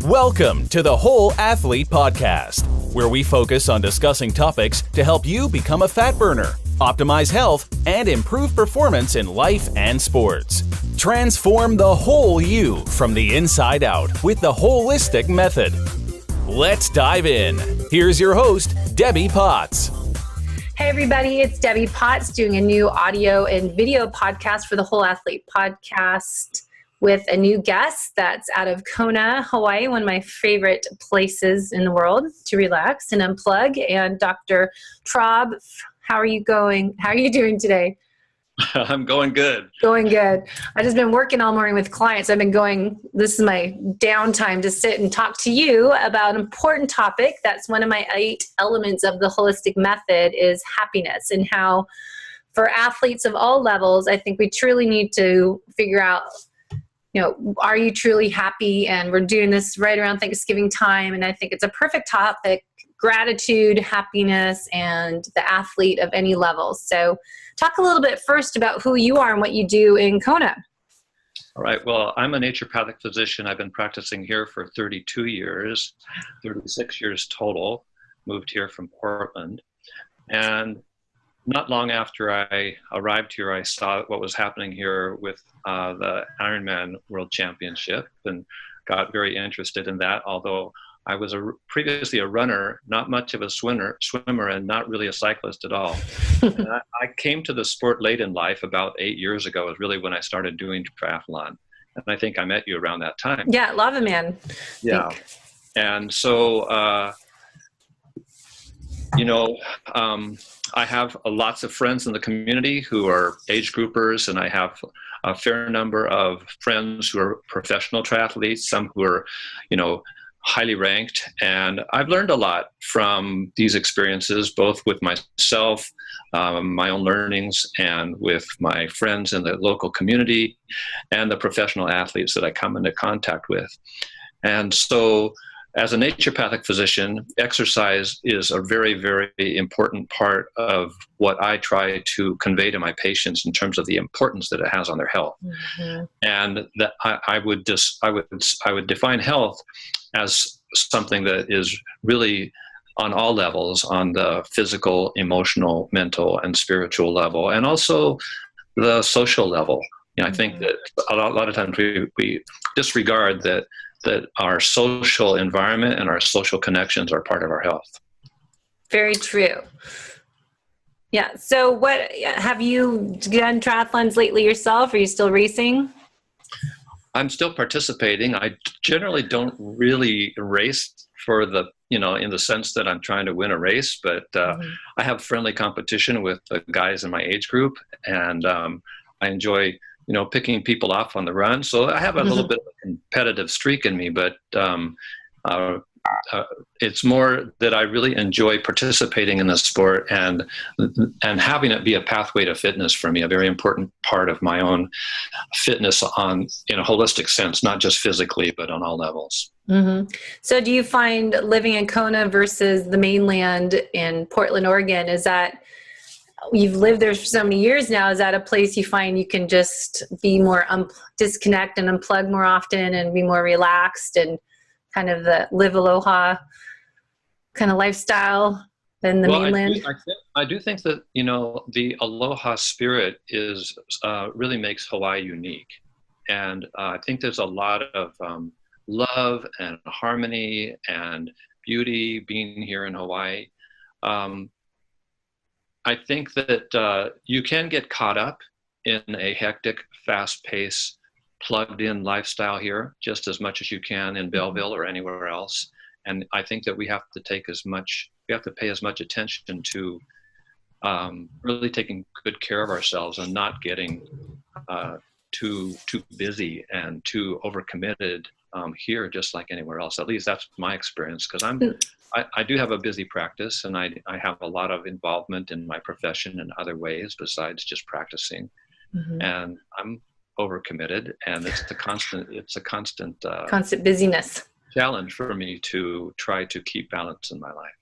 Welcome to the Whole Athlete Podcast, where we focus on discussing topics to help you become a fat burner, optimize health, and improve performance in life and sports. Transform the whole you from the inside out with the holistic method. Let's dive in. Here's your host, Debbie Potts. Hey everybody, it's Debbie Potts doing a new audio and video podcast for the Whole Athlete Podcast with a new guest that's out of Kona, Hawaii, one of my favorite places in the world to relax and unplug. And Dr. Traub, how are you going? How are you doing today? I'm going good. Going good. I've just been working all morning with clients. This is my downtime to sit and talk to you about an important topic. That's one of my 8 elements of the holistic method is happiness, and how for athletes of all levels, I think we truly need to figure out, are you truly happy? And we're doing this right around Thanksgiving time. And I think it's a perfect topic, gratitude, happiness, and the athlete of any level. So talk a little bit first about who you are and what you do in Kona. All right. Well, I'm a naturopathic physician. I've been practicing here for 32 years, 36 years total. Moved here from Portland. And not long after I arrived here, I saw what was happening here with the Ironman World Championship and got very interested in that, although I was previously a runner, not much of a swimmer, and not really a cyclist at all. And I came to the sport late in life, about 8 years ago, is really when I started doing triathlon. And I think I met you around that time. Yeah, lava man. Yeah. And so, I have lots of friends in the community who are age groupers, and I have a fair number of friends who are professional triathletes, some who are, highly ranked. And I've learned a lot from these experiences, both with myself, my own learnings, and with my friends in the local community and the professional athletes that I come into contact with. And so as a naturopathic physician, exercise is a very, very important part of what I try to convey to my patients in terms of the importance that it has on their health. Mm-hmm. And that I would define health as something that is really on all levels, on the physical, emotional, mental, and spiritual level, and also the social level. I think that a lot of times we disregard that our social environment and our social connections are part of our health. Very true. Yeah. So what, have you done triathlons lately yourself? Are you still racing? I'm still participating. I generally don't really race for the, in the sense that I'm trying to win a race, but I have friendly competition with the guys in my age group, and I enjoy picking people off on the run. So I have a little bit of a competitive streak in me, but it's more that I really enjoy participating in the sport and having it be a pathway to fitness for me, a very important part of my own fitness in a holistic sense, not just physically, but on all levels. Mm-hmm. So do you find living in Kona versus the mainland in Portland, Oregon, is that you've lived there for so many years now, is that a place you find you can just be more disconnect and unplug more often and be more relaxed and kind of the live aloha kind of lifestyle than the mainland? I do think that, the aloha spirit is really makes Hawaii unique. And I think there's a lot of love and harmony and beauty being here in Hawaii. I think that you can get caught up in a hectic, fast-paced, plugged-in lifestyle here just as much as you can in Belleville or anywhere else. And I think that we have to pay as much attention to really taking good care of ourselves and not getting too busy and too overcommitted here, just like anywhere else. At least that's my experience, because I do have a busy practice, and I have a lot of involvement in my profession in other ways besides just practicing. Mm-hmm. And I'm overcommitted, and it's a constant busyness challenge for me to try to keep balance in my life.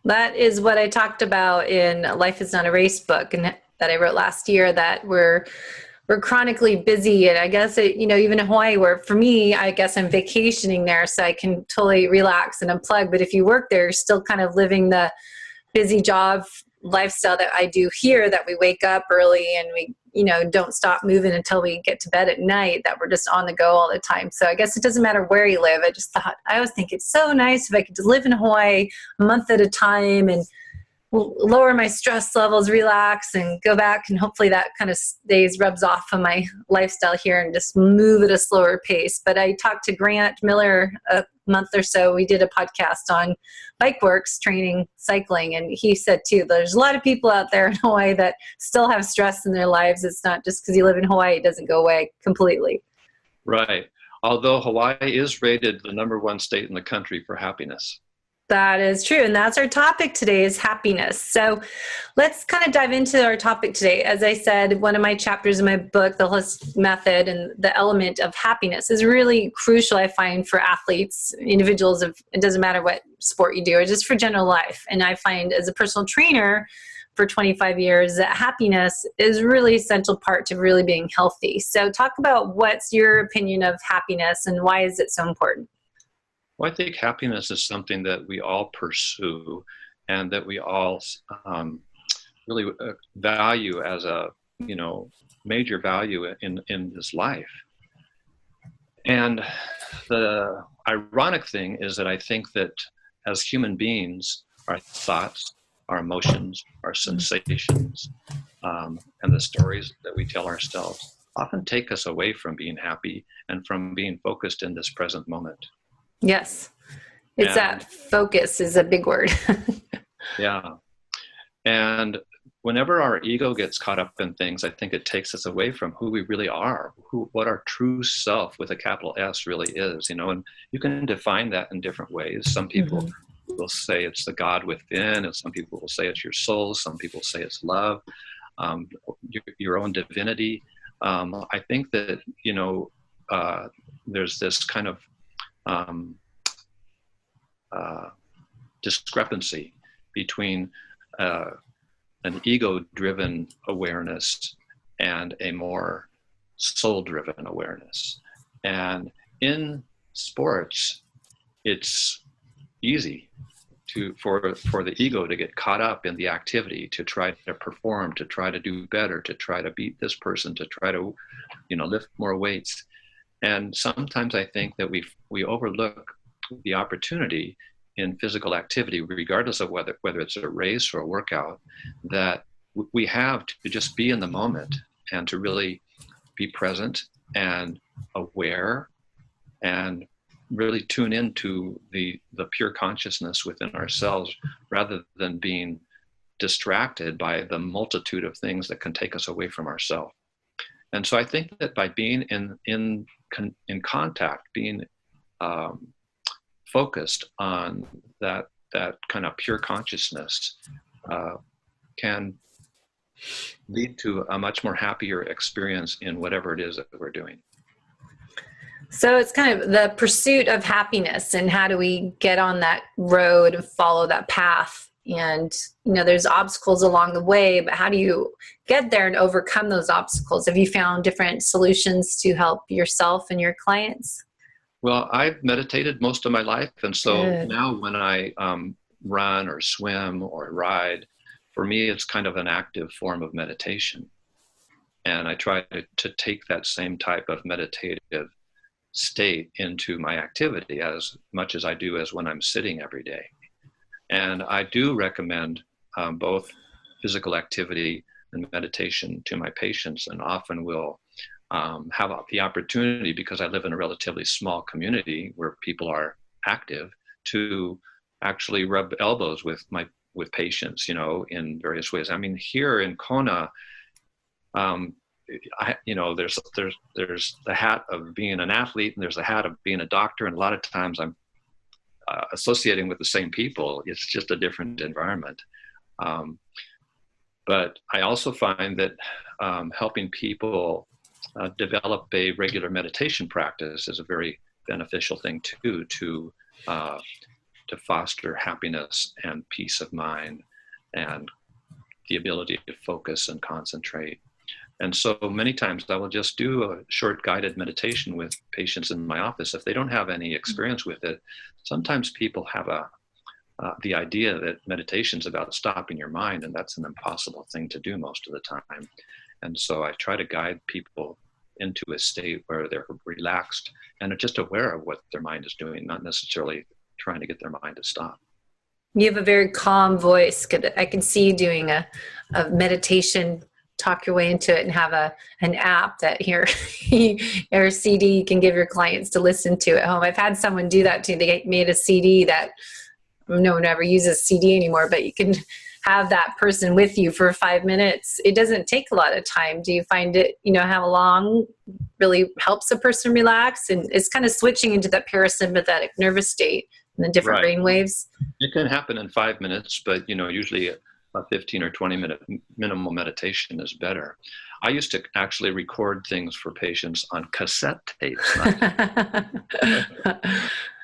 That is what I talked about in Life is Not a Race book, and that I wrote last year, that we're we're chronically busy. And I guess even in Hawaii, where for me, I guess I'm vacationing there, so I can totally relax and unplug. But if you work there, you're still kind of living the busy job lifestyle that I do here, that we wake up early and we, don't stop moving until we get to bed at night, that we're just on the go all the time. So I guess it doesn't matter where you live. I always think it's so nice if I could just live in Hawaii a month at a time and lower my stress levels, relax, and go back. And hopefully that kind of rubs off on my lifestyle here and just move at a slower pace. But I talked to Grant Miller a month or so. We did a podcast on bike works, training, cycling. And he said too, there's a lot of people out there in Hawaii that still have stress in their lives. It's not just because you live in Hawaii, it doesn't go away completely. Right. Although Hawaii is rated the #1 state in the country for happiness. That is true. And that's our topic today, is happiness. So let's kind of dive into our topic today. As I said, one of my chapters in my book, The Holistic Method, and the element of happiness is really crucial, I find, for athletes, individuals. It doesn't matter what sport you do, or just for general life. And I find, as a personal trainer for 25 years, that happiness is really essential part to really being healthy. So talk about, what's your opinion of happiness and why is it so important? Well, I think happiness is something that we all pursue and that we all really value as a, major value in this life. And the ironic thing is that I think that as human beings, our thoughts, our emotions, our sensations, and the stories that we tell ourselves often take us away from being happy and from being focused in this present moment. Yes. It's that focus is a big word. Yeah. And whenever our ego gets caught up in things, I think it takes us away from who we really are, what our true self with a capital S really is, and you can define that in different ways. Some people will say it's the God within, and some people will say it's your soul. Some people say it's love, your own divinity. I think that, there's this kind of discrepancy between an ego-driven awareness and a more soul-driven awareness. And in sports, it's easy for the ego to get caught up in the activity, to try to perform, to try to do better, to try to beat this person, to try to, lift more weights. And sometimes I think that we overlook the opportunity in physical activity, regardless of whether it's a race or a workout, that we have to just be in the moment and to really be present and aware and really tune into the pure consciousness within ourselves, rather than being distracted by the multitude of things that can take us away from ourselves. And so I think that by being in contact, being focused on that kind of pure consciousness can lead to a much more happier experience in whatever it is that we're doing. So it's kind of the pursuit of happiness, and how do we get on that road and follow that path? And, there's obstacles along the way, but how do you get there and overcome those obstacles? Have you found different solutions to help yourself and your clients? Well, I've meditated most of my life. And so now when I run or swim or ride, for me, it's kind of an active form of meditation. And I try to take that same type of meditative state into my activity as much as I do as when I'm sitting every day. And I do recommend both physical activity and meditation to my patients, and often will have the opportunity, because I live in a relatively small community where people are active, to actually rub elbows with patients, in various ways. I mean, here in Kona, there's the hat of being an athlete, and there's the hat of being a doctor, and a lot of times I'm associating with the same people. It's just a different environment. But I also find that helping people develop a regular meditation practice is a very beneficial thing too, to foster happiness and peace of mind and the ability to focus and concentrate. And so many times I will just do a short guided meditation with patients in my office. If they don't have any experience with it, sometimes people have the idea that meditation is about stopping your mind, and that's an impossible thing to do most of the time. And so I try to guide people into a state where they're relaxed and are just aware of what their mind is doing, not necessarily trying to get their mind to stop. You have a very calm voice. I can see you doing a meditation, talk your way into it, and have an app that here or a CD you can give your clients to listen to at home. I've had someone do that too. They made a CD that no one ever uses CD anymore, but you can have that person with you for 5 minutes. It doesn't take a lot of time. Do you find it, how long really helps a person relax? And it's kind of switching into that parasympathetic nervous state and the different brain waves. It can happen in 5 minutes, but usually a 15 or 20 minute minimal meditation is better. I used to actually record things for patients on cassette tapes.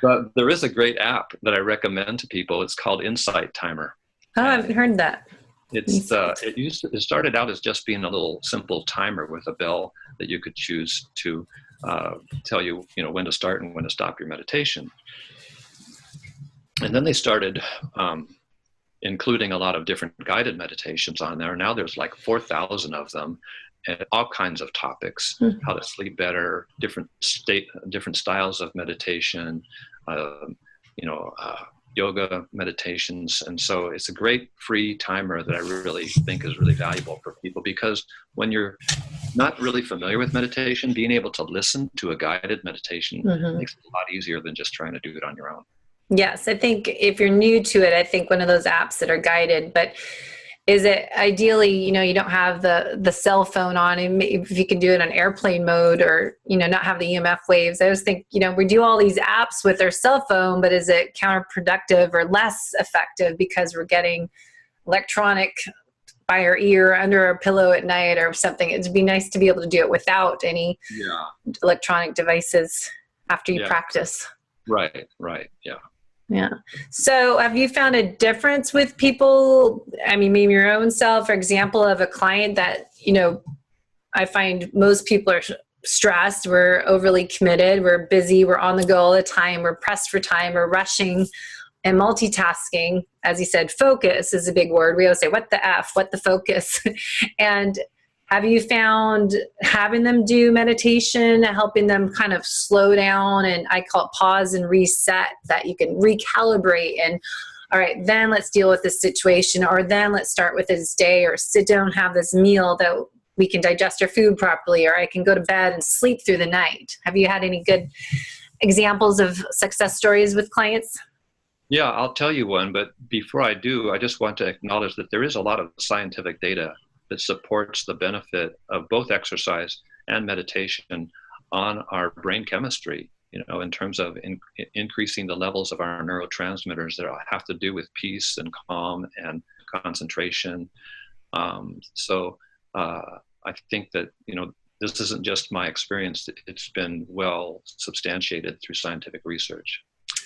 But there is a great app that I recommend to people. It's called Insight Timer. Oh, I haven't heard that. It started out as just being a little simple timer with a bell that you could choose to tell you, when to start and when to stop your meditation. And then they started including a lot of different guided meditations on there. Now there's like 4,000 of them, and all kinds of topics: how to sleep better, different styles of meditation, yoga meditations. And so it's a great free timer that I really think is really valuable for people, because when you're not really familiar with meditation, being able to listen to a guided meditation makes it a lot easier than just trying to do it on your own. Yes, I think if you're new to it, I think one of those apps that are guided, but is it ideally, you don't have the cell phone on, and if you can do it on airplane mode, or, not have the EMF waves. I always think, we do all these apps with our cell phone, but is it counterproductive or less effective because we're getting electronic by our ear under our pillow at night or something? It'd be nice to be able to do it without any electronic devices after you practice. Right. Yeah. Yeah. So have you found a difference with people? I mean, maybe your own self, for example, of a client that, I find most people are stressed. We're overly committed. We're busy. We're on the go all the time. We're pressed for time. We're rushing and multitasking. As you said, focus is a big word. We always say, what the F, what the focus? And have you found having them do meditation, helping them kind of slow down, and I call it pause and reset, that you can recalibrate and, all right, then let's deal with this situation, or then let's start with this day, or sit down and have this meal that we can digest our food properly, or I can go to bed and sleep through the night. Have you had any good examples of success stories with clients? Yeah, I'll tell you one, but before I do, I just want to acknowledge that there is a lot of scientific data that supports the benefit of both exercise and meditation on our brain chemistry, in terms of increasing the levels of our neurotransmitters that have to do with peace and calm and concentration. So I think that, this isn't just my experience. It's been well substantiated through scientific research.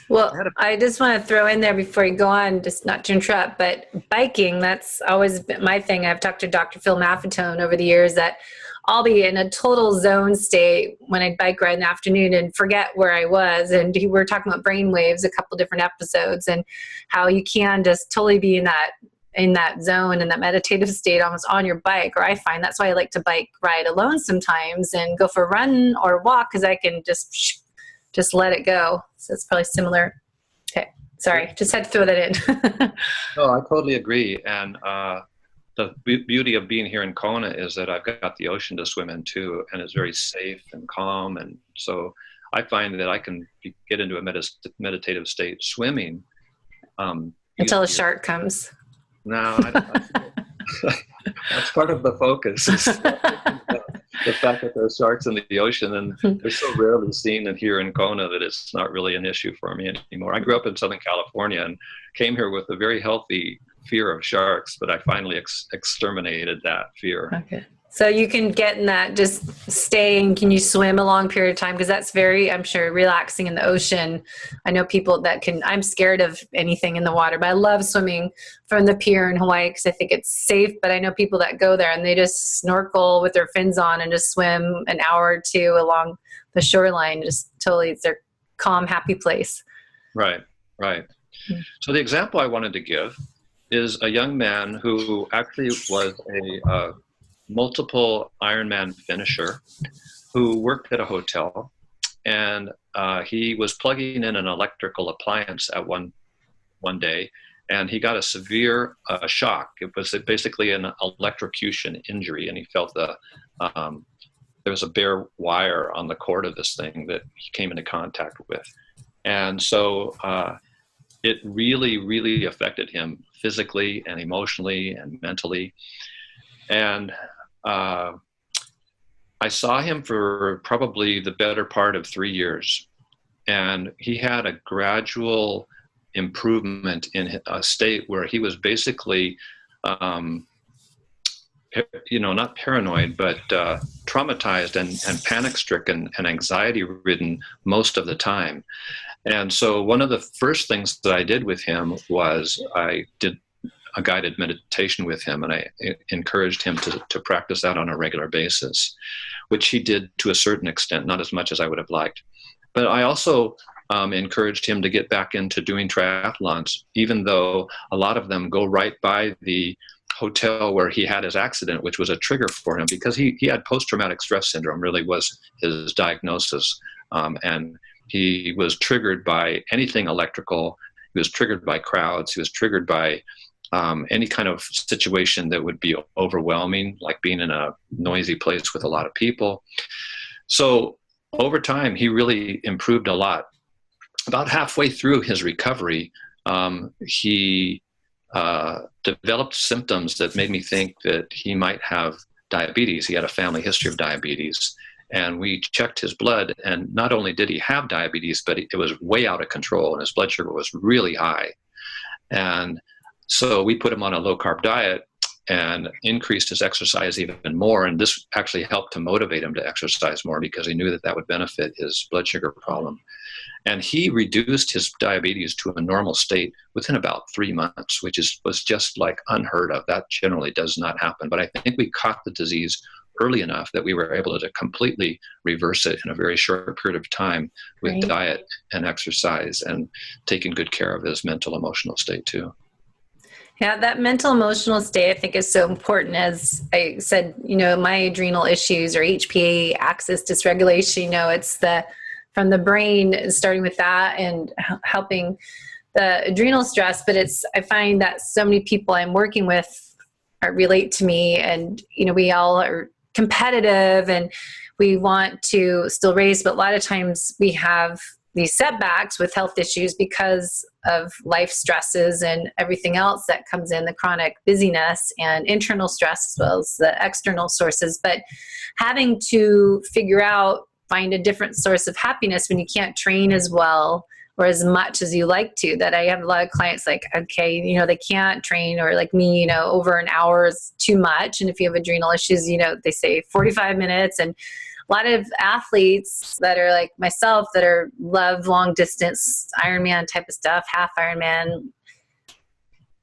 Well, I just want to throw in there before you go on, just not to interrupt, but biking, that's always been my thing. I've talked to Dr. Phil Maffetone over the years that I'll be in a total zone state when I bike ride in the afternoon and forget where I was. And we were talking about brain waves, a couple different episodes, and how you can just totally be in that zone, in that meditative state, almost on your bike. Or I find that's why I like to bike ride alone sometimes and go for a run or walk, because I can just let it go. So it's probably similar. Okay, sorry, just had to throw that in. No, I totally agree. And the beauty of being here in Kona is that I've got the ocean to swim in too, and it's very safe and calm. And so I find that I can get into a meditative state swimming. Until a shark comes. No, that's part of the focus. The fact that there's sharks in the ocean, and they're so rarely seen here in Kona that it's not really an issue for me anymore. I grew up in Southern California and came here with a very healthy fear of sharks, but I finally exterminated that fear. Okay. So you can get in that, just staying. Can you swim a long period of time? Because that's very, I'm sure, relaxing in the ocean. I know people that can, I'm scared of anything in the water, but I love swimming from the pier in Hawaii because I think it's safe. But I know people that go there and they just snorkel with their fins on and just swim an hour or two along the shoreline. Just totally, it's their calm, happy place. Right, right. So the example I wanted to give is a young man who actually was a multiple Ironman finisher who worked at a hotel, and he was plugging in an electrical appliance at one day, and he got a severe shock. It was basically an electrocution injury, and he felt there was a bare wire on the cord of this thing that he came into contact with. And so it really, really affected him physically and emotionally and mentally. And I saw him for probably the better part of 3 years, and he had a gradual improvement in a state where he was basically, not paranoid, but traumatized and panic-stricken and anxiety-ridden most of the time. And so one of the first things that I did with him was I did a guided meditation with him, and I encouraged him to practice that on a regular basis, which he did to a certain extent, not as much as I would have liked. But I also encouraged him to get back into doing triathlons, even though a lot of them go right by the hotel where he had his accident, which was a trigger for him because he had post-traumatic stress syndrome, really was his diagnosis. And he was triggered by anything electrical. He was triggered by crowds. He was triggered by any kind of situation that would be overwhelming, like being in a noisy place with a lot of people. So over time, he really improved a lot. About halfway through his recovery, he developed symptoms that made me think that he might have diabetes. He had a family history of diabetes. And we checked his blood, and not only did he have diabetes, but it was way out of control, and his blood sugar was really high. And so we put him on a low-carb diet and increased his exercise even more. And this actually helped to motivate him to exercise more because he knew that that would benefit his blood sugar problem. And he reduced his diabetes to a normal state within about 3 months, which was just like unheard of. That generally does not happen. But I think we caught the disease early enough that we were able to completely reverse it in a very short period of time with Right. diet and exercise and taking good care of his mental, emotional state too. Yeah, that mental emotional state I think is so important. As I said, my adrenal issues or HPA axis dysregulation, it's from the brain, starting with that and helping the adrenal stress. But I find that so many people I'm working with relate to me, and, we all are competitive and we want to still race, but a lot of times we have these setbacks with health issues because of life stresses and everything else that comes in, the chronic busyness and internal stress as well as the external sources. But having to find a different source of happiness when you can't train as well or as much as you like to. That I have a lot of clients like, okay, they can't train, or like me, over an hour is too much. And if you have adrenal issues, they say 45 minutes. And a lot of athletes that are like myself that love long distance Ironman type of stuff, half Ironman,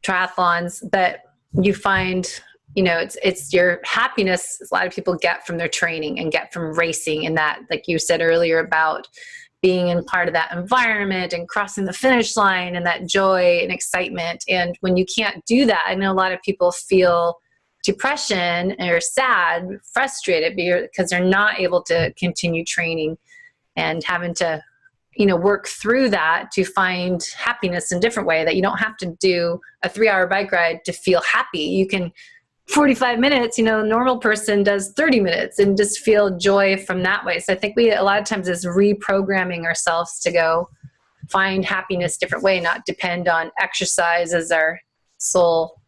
triathlons, that you find, it's your happiness a lot of people get from their training and get from racing. And that, like you said earlier, about being in part of that environment and crossing the finish line and that joy and excitement. And when you can't do that, I know a lot of people feel depression or sad, frustrated because they're not able to continue training and having to, work through that to find happiness in a different way, that you don't have to do a 3-hour bike ride to feel happy. You can 45 minutes, a normal person does 30 minutes and just feel joy from that way. So I think a lot of times is reprogramming ourselves to go find happiness a different way, not depend on exercise as our sole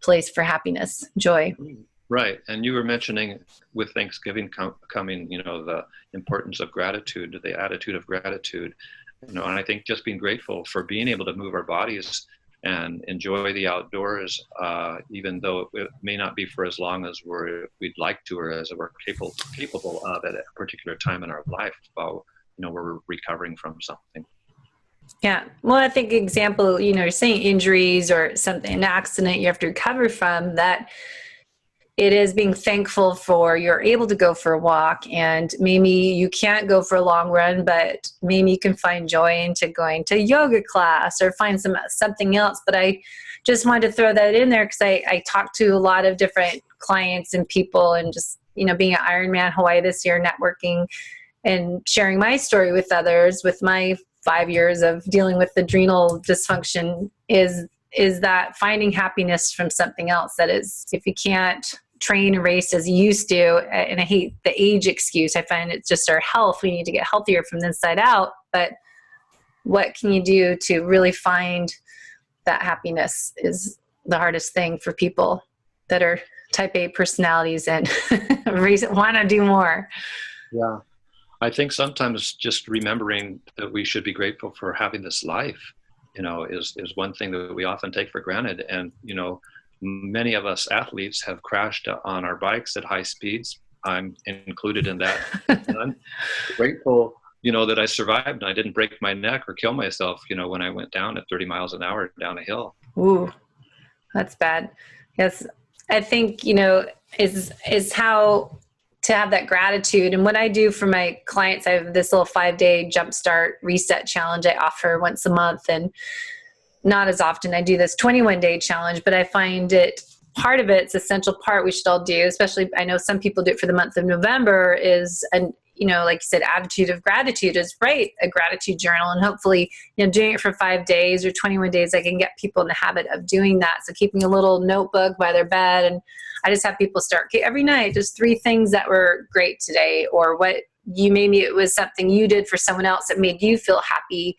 place for happiness, joy. Right. And you were mentioning with Thanksgiving coming, the importance of gratitude, the attitude of gratitude, and I think just being grateful for being able to move our bodies and enjoy the outdoors, even though it may not be for as long as we'd like to, or as we're capable of at a particular time in our life while we're recovering from something. Yeah. Well, I think example, you're saying injuries or something, an accident you have to recover from, that it is being thankful for you're able to go for a walk, and maybe you can't go for a long run, but maybe you can find joy into going to yoga class or find something else. But I just wanted to throw that in there because I talked to a lot of different clients and people, and just, being at Ironman Hawaii this year, networking and sharing my story with others with my 5 years of dealing with adrenal dysfunction is that finding happiness from something else. That is, if you can't train and race as you used to, and I hate the age excuse, I find it's just our health. We need to get healthier from the inside out. But what can you do to really find that happiness is the hardest thing for people that are type A personalities and want to do more. Yeah. I think sometimes just remembering that we should be grateful for having this life, is one thing that we often take for granted. And, many of us athletes have crashed on our bikes at high speeds. I'm included in that. And I'm grateful, that I survived and I didn't break my neck or kill myself, when I went down at 30 miles an hour down a hill. Ooh, that's bad. Yes. I think, is how to have that gratitude. And what I do for my clients, I have this little 5-day jumpstart reset challenge I offer once a month, and not as often. I do this 21-day challenge, but I find part of it's essential part we should all do, especially I know some people do it for the month of November, is, and like you said, attitude of gratitude is write a gratitude journal. And hopefully, doing it for 5 days or 21 days, I can get people in the habit of doing that. So keeping a little notebook by their bed, and I just have people start every night, just 3 things that were great today, or maybe it was something you did for someone else that made you feel happy,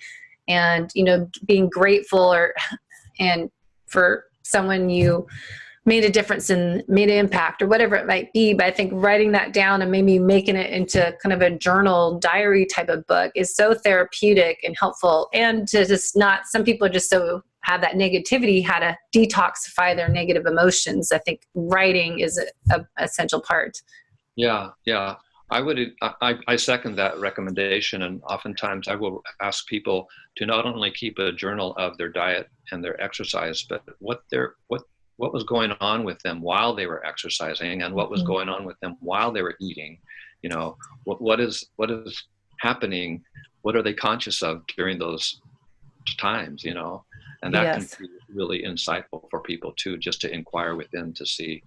and, being grateful and for someone you made a difference and made an impact, or whatever it might be. But I think writing that down and maybe making it into kind of a journal diary type of book is so therapeutic and helpful. And to just not, some people just so have that negativity, how to detoxify their negative emotions. I think writing is a essential part. Yeah. Yeah. I second that recommendation. And oftentimes I will ask people to not only keep a journal of their diet and their exercise, but what was going on with them while they were exercising, and what was going on with them while they were eating. What is happening? What are they conscious of during those times? And that can be really insightful for people too, just to inquire within to see,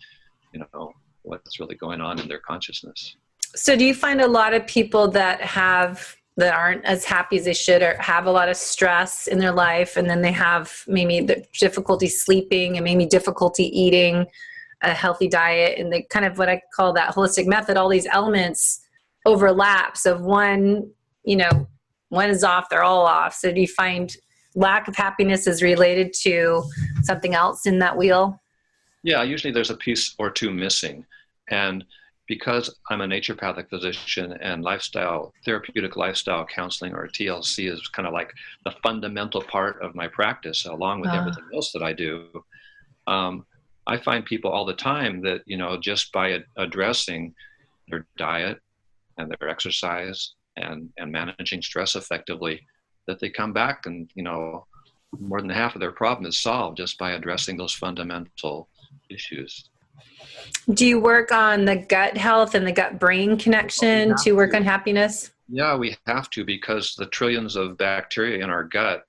what's really going on in their consciousness. So do you find a lot of people that aren't as happy as they should, or have a lot of stress in their life, and then they have maybe the difficulty sleeping and maybe difficulty eating a healthy diet, and they kind of, what I call that holistic method, all these elements overlaps of one is off, they're all off. So do you find lack of happiness is related to something else in that wheel? Yeah, usually there's a piece or two missing. And because I'm a naturopathic physician, and therapeutic lifestyle counseling, or TLC, is kind of like the fundamental part of my practice, along with everything else that I do, I find people all the time that, just by addressing their diet and their exercise and managing stress effectively, that they come back and, more than half of their problem is solved just by addressing those fundamental issues. Do you work on the gut health and the gut-brain connection to work on happiness? Yeah, we have to, because the trillions of bacteria in our gut,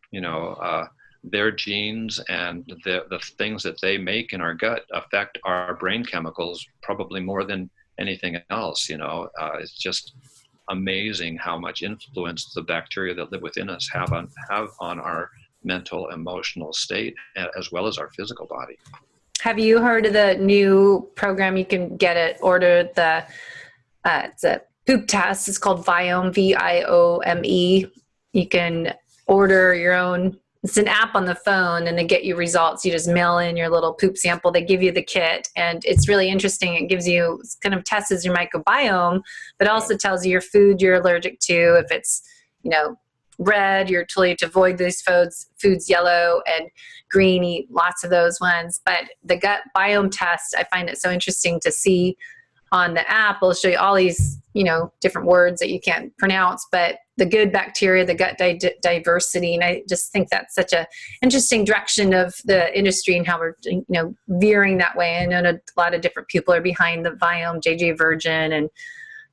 their genes and the things that they make in our gut affect our brain chemicals probably more than anything else. It's just amazing how much influence the bacteria that live within us have on our mental, emotional state, as well as our physical body. Have you heard of the new program? You can order it's a poop test. It's called Viome, Viome. You can order your own. It's an app on the phone, and they get you results. You just mail in your little poop sample. They give you the kit, and it's really interesting. It gives you, kind of tests your microbiome, but also tells you your food you're allergic to, if it's, red, you're totally to avoid these foods, yellow and green, eat lots of those ones. But the gut biome test, I find it so interesting to see on the app. It'll show you all these, different words that you can't pronounce, but the good bacteria, the gut diversity. And I just think that's such a interesting direction of the industry and how we're, veering that way. I know a lot of different people are behind the biome, JJ Virgin and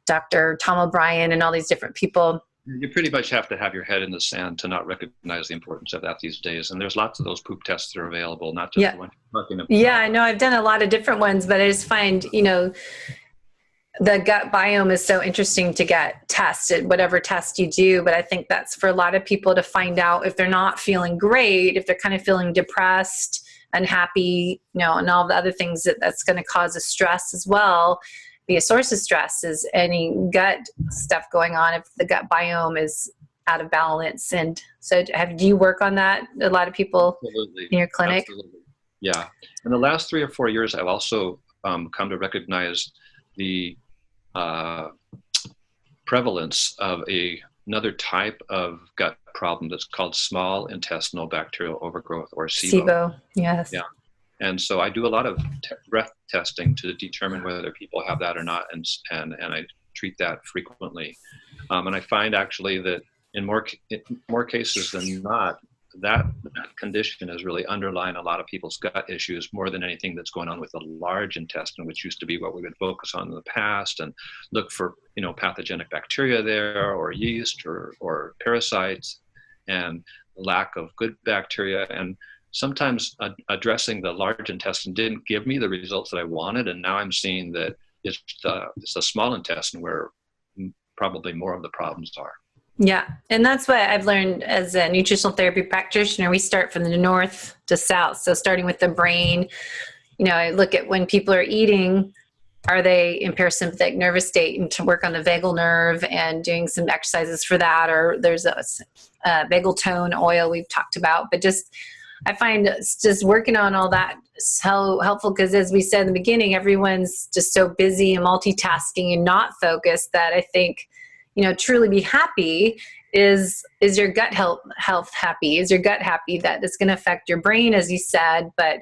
Dr. Tom O'Brien and all these different people. You pretty much have to have your head in the sand to not recognize the importance of that these days. And there's lots of those poop tests that are available, not just the ones you're talking about. Yeah, I know. I've done a lot of different ones, but I just find, the gut biome is so interesting to get tested, whatever test you do. But I think that's for a lot of people to find out if they're not feeling great, if they're kind of feeling depressed, unhappy, and all the other things that's going to cause a stress as well. Be a source of stress is any gut stuff going on if the gut biome is out of balance. And so do you work on that? A lot of people in your clinic? Absolutely. Yeah. In the last 3 or 4 years, I've also come to recognize the prevalence of another type of gut problem that's called small intestinal bacterial overgrowth, or SIBO. SIBO, yes. Yeah. And so I do a lot of breath testing to determine whether people have that or not, and I treat that frequently. And I find actually that in more cases than not, that condition is really underlying a lot of people's gut issues more than anything that's going on with the large intestine, which used to be what we would focus on in the past and look for, pathogenic bacteria there, or yeast or parasites, and lack of good bacteria. And sometimes addressing the large intestine didn't give me the results that I wanted. And now I'm seeing that it's the small intestine where probably more of the problems are. Yeah. And that's what I've learned as a nutritional therapy practitioner. We start from the north to south. So starting with the brain, I look at when people are eating, are they in parasympathetic nervous state, and to work on the vagal nerve and doing some exercises for that, or there's a vagal tone oil we've talked about. But I find just working on all that so helpful, because as we said in the beginning, everyone's just so busy and multitasking and not focused that I think, truly be happy is your gut health happy? Is your gut happy? That it's going to affect your brain, as you said. But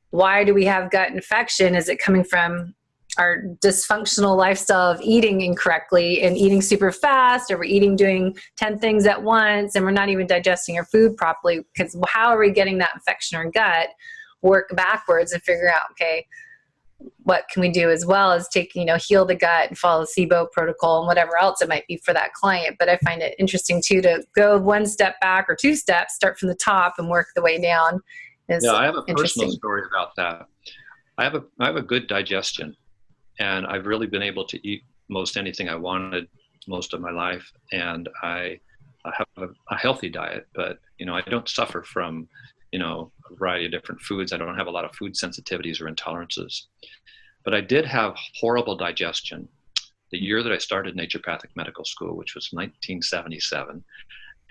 why do we have gut infection? Is it coming from our dysfunctional lifestyle of eating incorrectly and eating super fast, or we're doing 10 things at once, and we're not even digesting our food properly? Because how are we getting that infection in our gut? Work backwards and figure out, okay, what can we do as well as heal the gut and follow the SIBO protocol and whatever else it might be for that client. But I find it interesting too, to go one step back or 2 steps, start from the top and work the way down. I have a personal story about that. I have a good digestion, and I've really been able to eat most anything I wanted most of my life. And I have a healthy diet, but, I don't suffer from, a variety of different foods. I don't have a lot of food sensitivities or intolerances. But I did have horrible digestion the year that I started naturopathic medical school, which was 1977.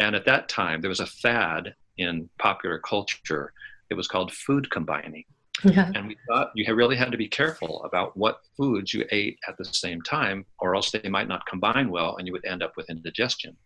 And at that time, there was a fad in popular culture. It was called food combining. Yeah. And we thought you really had to be careful about what foods you ate at the same time, or else they might not combine well and you would end up with indigestion.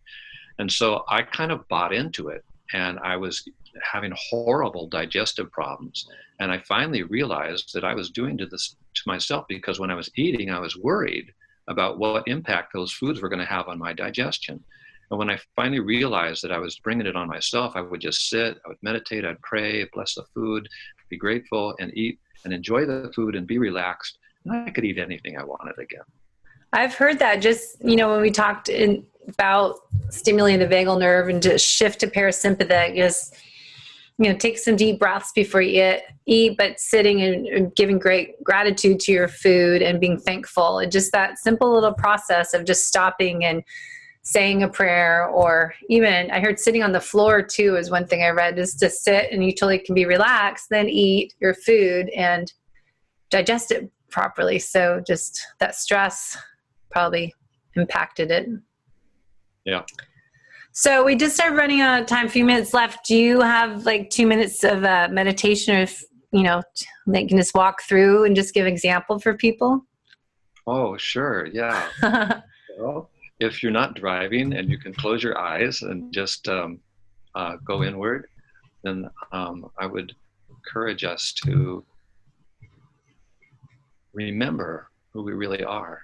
And so I kind of bought into it, and I was having horrible digestive problems. And I finally realized that I was doing this to myself, because when I was eating, I was worried about what impact those foods were going to have on my digestion. And when I finally realized that I was bringing it on myself, I would just sit, I would meditate, I'd pray, bless the food, be grateful, and eat and enjoy the food and be relaxed. And I could eat anything I wanted again. I've heard that just, when we talked about stimulating the vagal nerve and to shift to parasympathetic, just, take some deep breaths before you eat, but sitting and giving great gratitude to your food and being thankful. And just that simple little process of just stopping and saying a prayer, or even I heard sitting on the floor too is one thing I read, is to sit and you totally can be relaxed, then eat your food and digest it properly. So just that stress probably impacted it. Yeah. So we just started running out of time, a few minutes left. Do you have 2 minutes of meditation, or if, they can just walk through and just give example for people? Oh, sure. Yeah. Well, if you're not driving and you can close your eyes and just go inward, then I would encourage us to remember who we really are.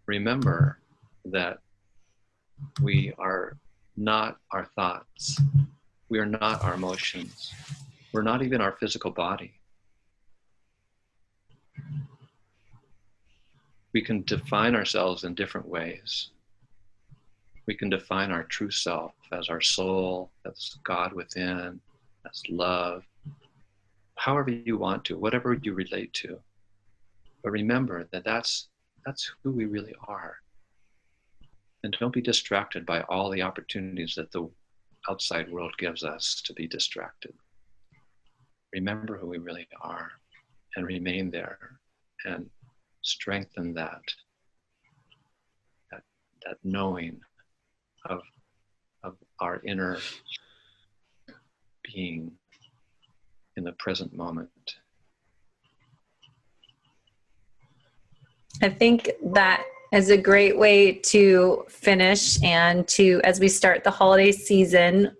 Remember that we are not our thoughts. We are not our emotions. We're not even our physical body. We can define ourselves in different ways. We can define our true self as our soul, as God within, as love, however you want to, whatever you relate to. But remember that that's who we really are. And don't be distracted by all the opportunities that the outside world gives us to be distracted. Remember who we really are and remain there and strengthen that knowing of our inner being in the present moment. I think that is a great way to finish, and to, as we start the holiday season,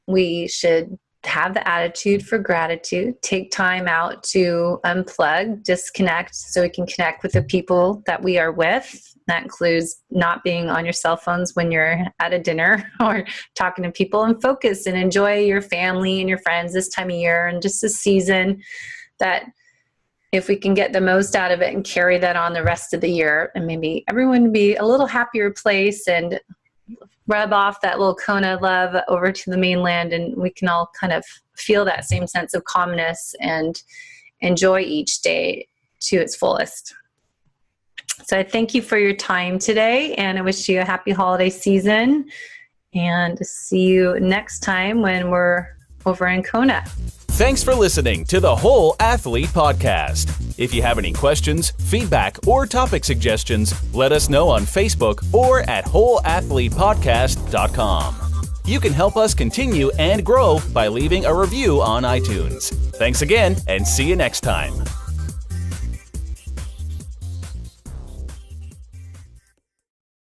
we should have the attitude for gratitude, take time out to unplug, disconnect, so we can connect with the people that we are with. That includes not being on your cell phones when you're at a dinner or talking to people, and focus and enjoy your family and your friends this time of year, and just a season that if we can get the most out of it and carry that on the rest of the year, and maybe everyone be a little happier place and rub off that little Kona love over to the mainland, and we can all kind of feel that same sense of calmness and enjoy each day to its fullest. So I thank you for your time today, and I wish you a happy holiday season, and see you next time when we're over in Kona. Thanks for listening to the Whole Athlete Podcast. If you have any questions, feedback, or topic suggestions, let us know on Facebook or at wholeathletepodcast.com. You can help us continue and grow by leaving a review on iTunes. Thanks again, and see you next time.